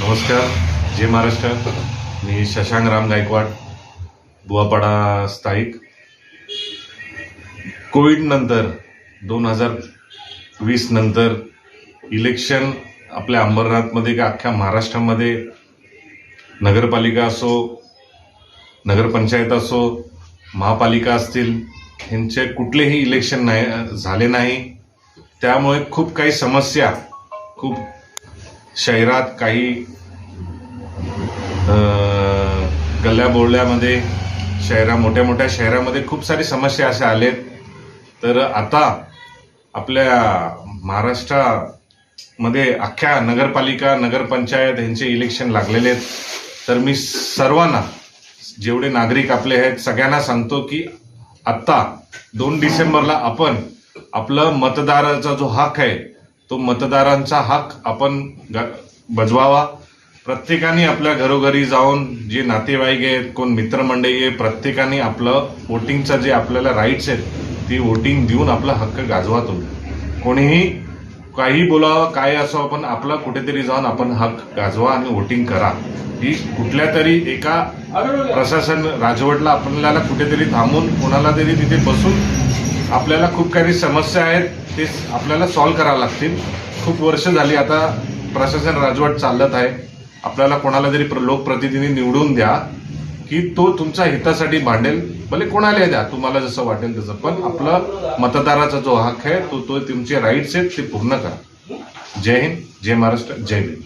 नमस्कार, जय महाराष्ट्र. मी शशांक राम गायकवाड, बुवापाडा स्थायिक. कोविड नंतर 2020 नंतर इलेक्शन आपल्या अंबरनाथमध्ये का अख्ख्या महाराष्ट्रामध्ये नगरपालिका असो, नगरपंचायत असो, महापालिका असतील, यांचे कुठलेही इलेक्शन झाले नाही. त्यामुळे खूप काही समस्या, खूप शहरात काही गल्ल्या बोळल्यामध्ये मोठ्या मोठ्या शहरामध्ये खूप सारी समस्या अशा आलेत. तर आता आपल्या महाराष्ट्रामध्ये अख्ख्या नगरपालिका, नगरपंचायत यांचे इलेक्शन लागलेले आहेत. तर मी सर्वांना, जेवढे नागरिक आपले आहेत, सगळ्यांना सांगतो की आत्ता 2 डिसेंबरला आपण आपलं मतदाराचा जो हक आहे, तो मतदारांचा हक आपण बजवावा. प्रत्येकाने आपल्या घरोघरी जाऊन, जे नातेवाईक आहेत, कोण मित्रमंडळी आहे, प्रत्येकाने आपलं वोटिंगचं जे आपल्याला राईट्स आहेत, ती वोटिंग देऊन आपला हक्क गाजवा. तुम्ही कोणीही काही बोलावं, काय असो, आपण आपला कुठेतरी जाऊन आपण हक्क गाजवा आणि वोटिंग करा. ही कुठल्या तरी एका प्रशासन राजवटला आपल्याला कुठेतरी थांबून, कोणाला तरी तिथे बसून, आपल्याला खूप काही समस्या आहेत ते आपल्याला सॉल्व्ह करावं लागतील. खूप वर्ष झाली आता प्रशासन राजवट चालत आहे. आपल्याला कोणाला तरी लोकप्रतिनिधी निवडून द्या की तो तुमच्या हितासाठी भांडेल, भले कोणाला द्या, तुम्हाला जसं वाटेल तसं, पण आपलं मतदाराचा जो हक आहे, तो तुमचे राईट्स आहेत ते पूर्ण करा. जय हिंद, जय महाराष्ट्र, जय भीम.